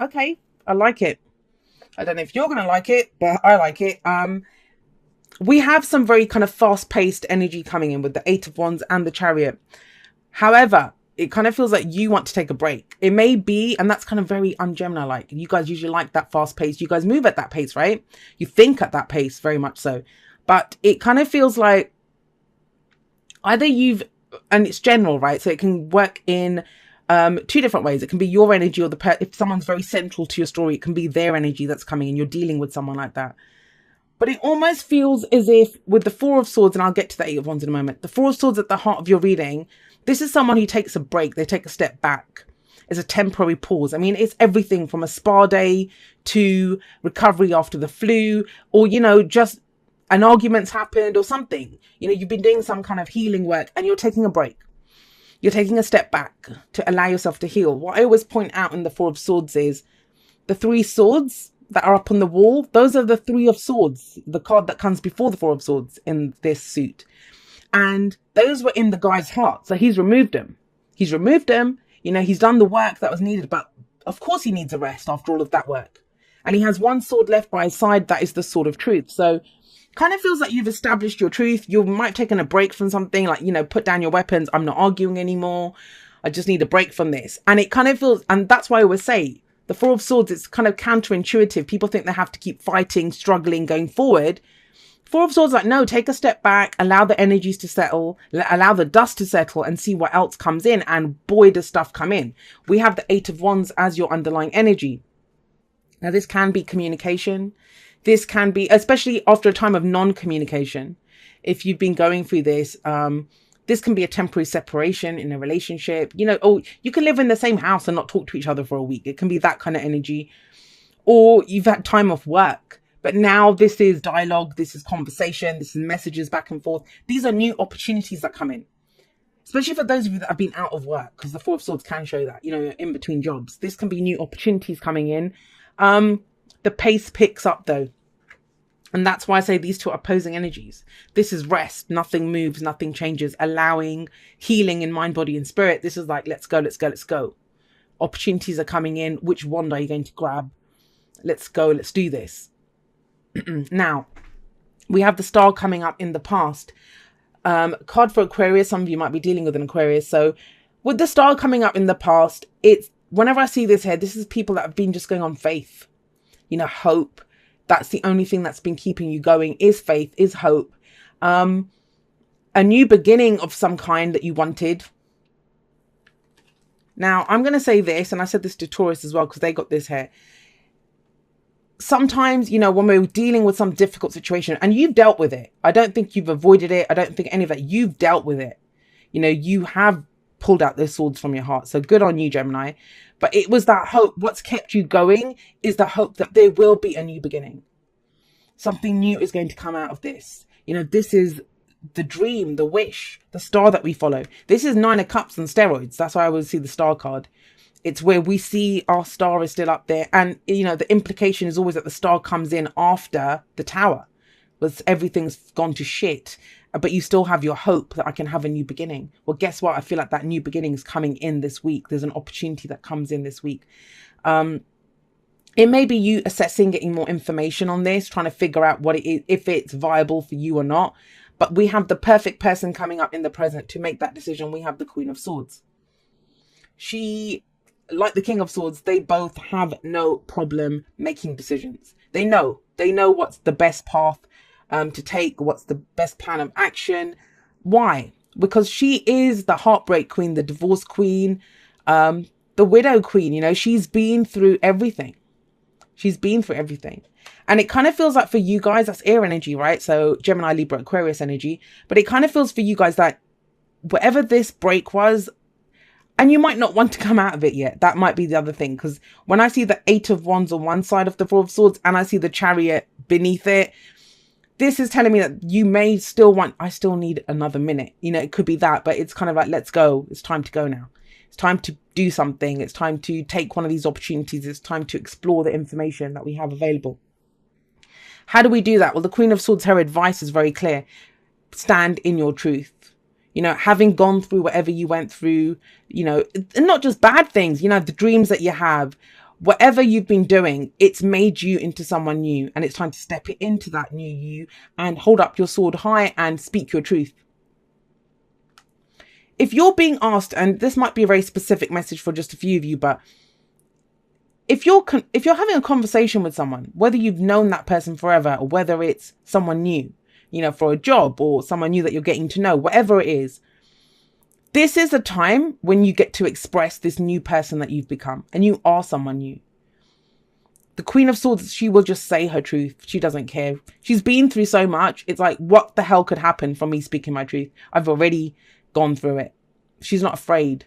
Okay, I like it. I don't know if you're going to like it, but I like it. We have some very kind of fast-paced energy coming in with the Eight of Wands and the Chariot. However, it kind of feels like you want to take a break. It may be, and that's kind of very un-Gemini like. You guys usually like that fast pace. You guys move at that pace, right? You think at that pace, very much so. But it kind of feels like either you've, and it's general, right? So it can work in two different ways. It can be your energy or if someone's very central to your story, it can be their energy that's coming and you're dealing with someone like that. But it almost feels as if with the Four of Swords, and I'll get to the Eight of Wands in a moment, the Four of Swords at the heart of your reading, this is someone who takes a break. They take a step back. It's a temporary pause. I mean, it's everything from a spa day to recovery after the flu, or, just an argument's happened or something. You've been doing some kind of healing work and you're taking a break. You're taking a step back to allow yourself to heal. What I always point out in the Four of Swords is the three swords that are up on the wall. Those are the Three of Swords, the card that comes before the Four of Swords in this suit. And those were in the guy's heart. So he's removed them. He's done the work that was needed. But of course he needs a rest after all of that work. And he has one sword left by his side. That is the Sword of Truth. So kind of feels like you've established your truth. You might have taken a break from something like, put down your weapons. I'm not arguing anymore. I just need a break from this. And it kind of feels, and that's why I always say the Four of Swords, it's kind of counterintuitive. People think they have to keep fighting, struggling, going forward. Four of Swords, like, no, take a step back, allow the energies to settle, allow the dust to settle and see what else comes in. And boy, does stuff come in. We have the Eight of Wands as your underlying energy. Now, this can be communication. This can be, especially after a time of non-communication. If you've been going through this, this can be a temporary separation in a relationship. Or you can live in the same house and not talk to each other for a week. It can be that kind of energy. Or you've had time off work. But now this is dialogue, this is conversation, this is messages back and forth. These are new opportunities that come in. Especially for those of you that have been out of work, because the Four of Swords can show that, in between jobs. This can be new opportunities coming in. The pace picks up though. And that's why I say these two are opposing energies. This is rest. Nothing moves, nothing changes. Allowing healing in mind, body and spirit. This is like, let's go, let's go, let's go. Opportunities are coming in. Which wand are you going to grab? Let's go, let's do this. Now, we have the Star coming up in the past. Card for Aquarius. Some of you might be dealing with an Aquarius. So with the Star coming up in the past, it's whenever I see this here, this is people that have been just going on faith. Hope. That's the only thing that's been keeping you going is faith, is hope. A new beginning of some kind that you wanted. Now, I'm going to say this, and I said this to Taurus as well, because they got this here. Sometimes, when we're dealing with some difficult situation and you've dealt with it, I don't think you've avoided it. I don't think any of that. You've dealt with it. You have pulled out those swords from your heart. So good on you, Gemini. But it was that hope. What's kept you going is the hope that there will be a new beginning. Something new is going to come out of this. This is the dream, the wish, the star that we follow. This is Nine of Cups and steroids. That's why I always see the star card. It's where we see our star is still up there. And, the implication is always that the star comes in after the tower. Because everything's gone to shit. But you still have your hope that I can have a new beginning. Well, guess what? I feel like that new beginning is coming in this week. There's an opportunity that comes in this week. It may be you assessing, getting more information on this, trying to figure out what it is, if it's viable for you or not. But we have the perfect person coming up in the present to make that decision. We have the Queen of Swords. She, like the King of Swords, they both have no problem making decisions. They know what's the best path to take, what's the best plan of action. Why? Because she is the heartbreak queen, the divorce queen, the widow queen. She's been through everything. She's been through everything. And it kind of feels like for you guys, that's air energy, right? So Gemini, Libra, Aquarius energy. But it kind of feels for you guys that whatever this break was, and you might not want to come out of it yet. That might be the other thing. Because when I see the Eight of Wands on one side of the Four of Swords and I see the Chariot beneath it, this is telling me that you may still I still need another minute. It could be that, but it's kind of like, let's go. It's time to go now. It's time to do something. It's time to take one of these opportunities. It's time to explore the information that we have available. How do we do that? Well, the Queen of Swords, her advice is very clear. Stand in your truth. Having gone through whatever you went through, and not just bad things, the dreams that you have, Whatever you've been doing, it's made you into someone new, and it's time to step it into that new you and hold up your sword high and speak your truth. If you're being asked, and this might be a very specific message for just a few of you, but if you're having a conversation with someone, whether you've known that person forever or whether it's someone new, you know, for a job or someone new that you're getting to know, whatever it is, this is a time when you get to express this new person that you've become, and you are someone new. The Queen of Swords, she will just say her truth. She doesn't care. She's been through so much. It's like, what the hell could happen from me speaking my truth? I've already gone through it. She's not afraid.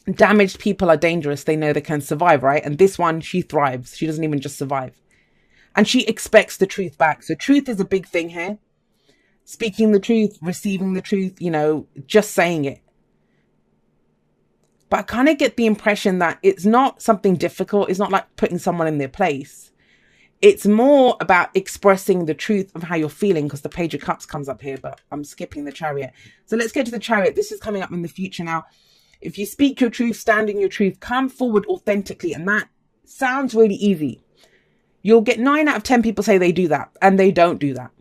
Damaged people are dangerous. They know they can survive, right? And this one, she thrives. She doesn't even just survive. And she expects the truth back. So truth is a big thing here. Speaking the truth, receiving the truth, you know, just saying it. But I kind of get the impression that it's not something difficult. It's not like putting someone in their place. It's more about expressing the truth of how you're feeling, because the Page of Cups comes up here, but I'm skipping the Chariot. So let's get to the Chariot. This is coming up in the future now. If you speak your truth, stand in your truth, come forward authentically. And that sounds really easy. You'll get 9 out of 10 people say they do that, and they don't do that.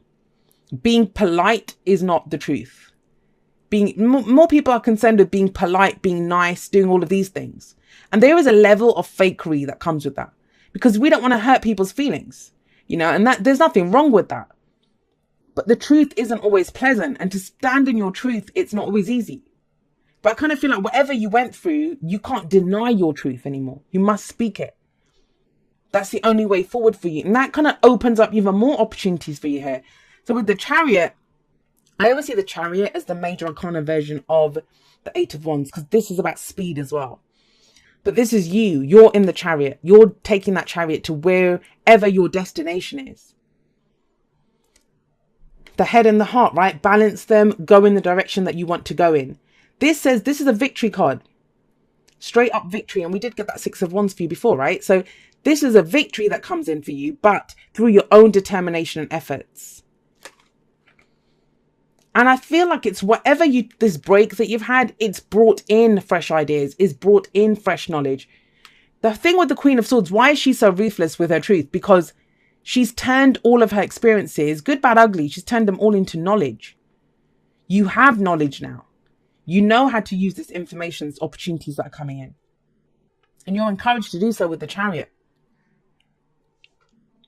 Being polite is not the truth. More people are concerned with being polite, being nice, doing all of these things. And there is a level of fakery that comes with that, because we don't want to hurt people's feelings, you know, and that there's nothing wrong with that. But the truth isn't always pleasant, and to stand in your truth, it's not always easy. But I kind of feel like whatever you went through, you can't deny your truth anymore. You must speak it. That's the only way forward for you. And that kind of opens up even more opportunities for you here. So with the Chariot, I always see the Chariot as the major arcana version of the 8 of Wands, because this is about speed as well. But this is you. You're in the Chariot. You're taking that Chariot to wherever your destination is. The head and the heart, right? Balance them. Go in the direction that you want to go in. This says this is a victory card. Straight up victory. And we did get that 6 of Wands for you before, right? So this is a victory that comes in for you, but through your own determination and efforts. And I feel like it's whatever this break that you've had, it's brought in fresh ideas, it's brought in fresh knowledge. The thing with the Queen of Swords, why is she so ruthless with her truth? Because she's turned all of her experiences, good, bad, ugly, she's turned them all into knowledge. You have knowledge now. You know how to use this information, opportunities that are coming in. And you're encouraged to do so with the Chariot.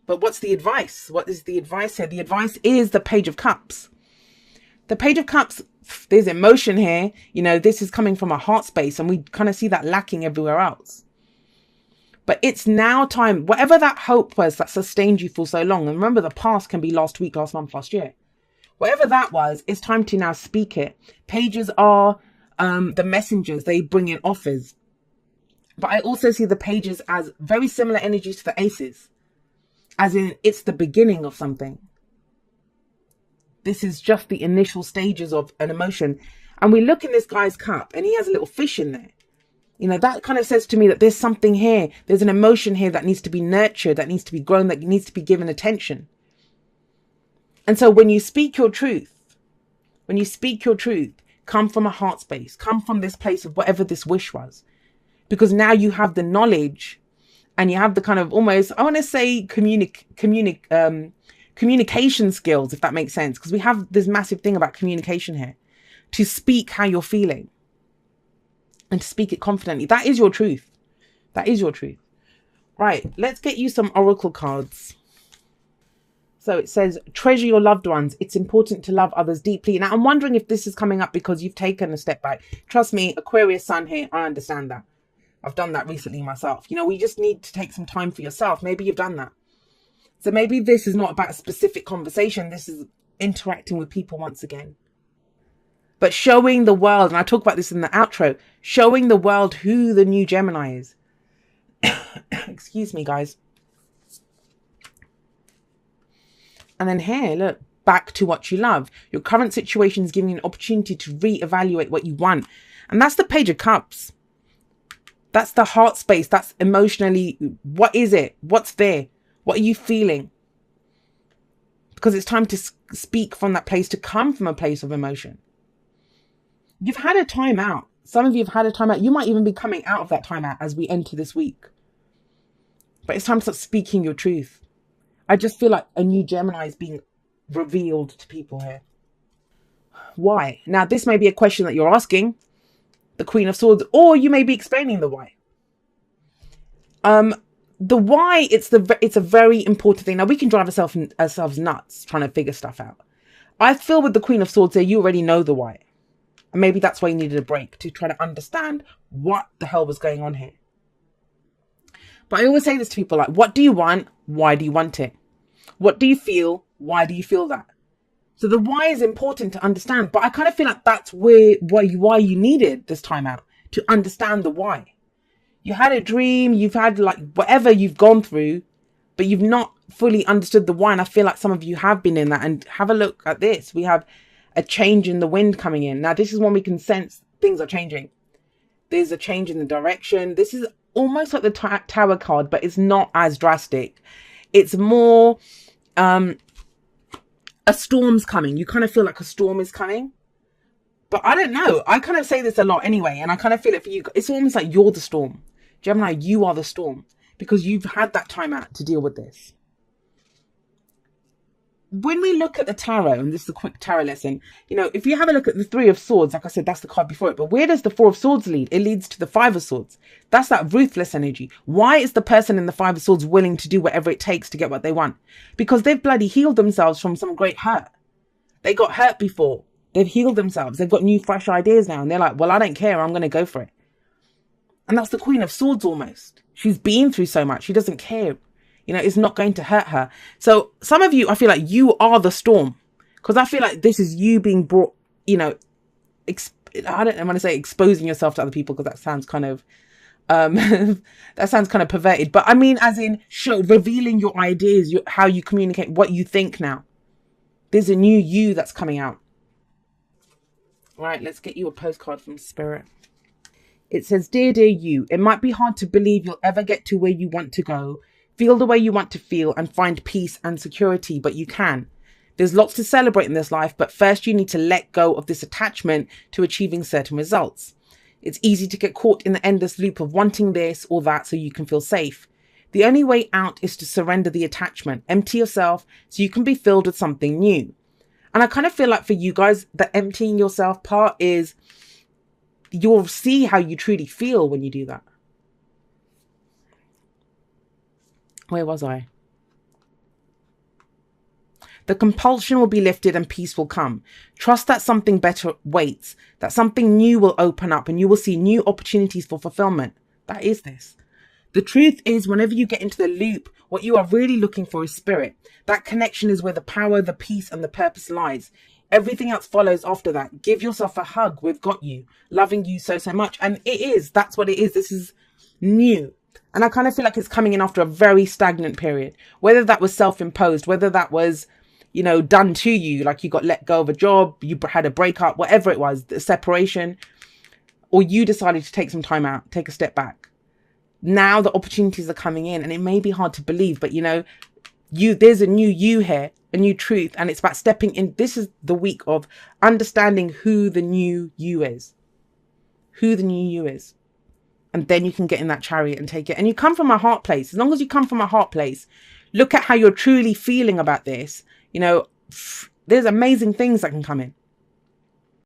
But what's the advice? What is the advice here? The advice is the Page of Cups. The Page of Cups, there's emotion here. You know, this is coming from a heart space, and we kind of see that lacking everywhere else. But it's now time, whatever that hope was that sustained you for so long. And remember, the past can be last week, last month, last year. Whatever that was, it's time to now speak it. Pages are the messengers. They bring in offers. But I also see the pages as very similar energies to the aces. As in, it's the beginning of something. This is just the initial stages of an emotion. And we look in this guy's cup and he has a little fish in there. You know, that kind of says to me that there's something here. There's an emotion here that needs to be nurtured, that needs to be grown, that needs to be given attention. And so when you speak your truth, come from a heart space, come from this place of whatever this wish was. Because now you have the knowledge and you have the kind of almost, I want to say communication skills, if that makes sense. Because we have this massive thing about communication here. To speak how you're feeling. And to speak it confidently. That is your truth. That is your truth. Right, let's get you some oracle cards. So it says, treasure your loved ones. It's important to love others deeply. Now, I'm wondering if this is coming up because you've taken a step back. Trust me, Aquarius sun here, I understand that. I've done that recently myself. You know, we just need to take some time for yourself. Maybe you've done that. So maybe this is not about a specific conversation. This is interacting with people once again. But showing the world, and I talk about this in the outro, showing the world who the new Gemini is. Excuse me, guys. And then here, look, back to what you love. Your current situation is giving you an opportunity to reevaluate what you want. And that's the Page of Cups. That's the heart space. That's emotionally, what is it? What's there? What are you feeling? Because it's time to speak from that place, to come from a place of emotion. You've had a time out. Some of you have had a time out. You might even be coming out of that time out as we enter this week. but it's time to start speaking your truth. I just feel like a new Gemini is being revealed to people here. Why? Now, this may be a question that you're asking the Queen of Swords, or you may be explaining the why. The why, it's a very important thing. Now, we can drive ourselves nuts trying to figure stuff out. I feel with the Queen of Swords there, you already know the why. And maybe that's why you needed a break, to try to understand what the hell was going on here. But I always say this to people, like, what do you want? Why do you want it? What do you feel? Why do you feel that? So the why is important to understand, but I kind of feel like that's why you needed this time out, to understand the why. You had a dream, you've had like whatever you've gone through, but you've not fully understood the why. And I feel like some of you have been in that. And have a look at this. We have a change in the wind coming in. Now, this is when we can sense things are changing. There's a change in the direction. This is almost like the Tower card, but it's not as drastic. It's more a storm's coming. You kind of feel like a storm is coming. But I don't know. I kind of say this a lot anyway. And I kind of feel it for you. It's almost like you're the storm. Gemini, you are the storm. Because you've had that time out to deal with this. When we look at the tarot, and this is a quick tarot lesson, you know, if you have a look at the Three of Swords, like I said, that's the card before it. But where does the Four of Swords lead? It leads to the Five of Swords. That's that ruthless energy. Why is the person in the Five of Swords willing to do whatever it takes to get what they want? Because they've bloody healed themselves from some great hurt. They got hurt before. They've healed themselves. They've got new, fresh ideas now. And they're like, well, I don't care. I'm going to go for it. And that's the Queen of Swords almost. She's been through so much. She doesn't care. You know, it's not going to hurt her. So some of you, I feel like you are the storm. Because I feel like this is you being brought, you know, I don't want to say exposing yourself to other people, because that sounds kind of, that sounds kind of perverted. But I mean, as in revealing your ideas, how you communicate, what you think now. There's a new you that's coming out. Right, let's get you a postcard from Spirit. It says, dear you, it might be hard to believe you'll ever get to where you want to go, feel the way you want to feel, and find peace and security, but you can. There's lots to celebrate in this life, but first you need to let go of this attachment to achieving certain results. It's easy to get caught in the endless loop of wanting this or that so you can feel safe. The only way out is to surrender the attachment, empty yourself so you can be filled with something new. And I kind of feel like for you guys, the emptying yourself part is, you'll see how you truly feel when you do that. Where was I? The compulsion will be lifted and peace will come. Trust that something better waits, that something new will open up and you will see new opportunities for fulfillment. That is this. The truth is, whenever you get into the loop, what you are really looking for is spirit. That connection is where the power, the peace, and the purpose lies. Everything else follows after that. Give yourself a hug. We've got you. Loving you so much. And that's what it is. This is new. And I kind of feel like it's coming in after a very stagnant period. Whether that was self-imposed, whether that was, you know, done to you, like you got let go of a job, you had a breakup, whatever it was, the separation, or you decided to take some time out, take a step back. Now the opportunities are coming in, and it may be hard to believe, but you know, there's a new you here, a new truth, and it's about stepping in. This is the week of understanding who the new you is. Who the new you is. And then you can get in that chariot and take it. And you come from a heart place. As long as you come from a heart place, look at how you're truly feeling about this. You know, there's amazing things that can come in.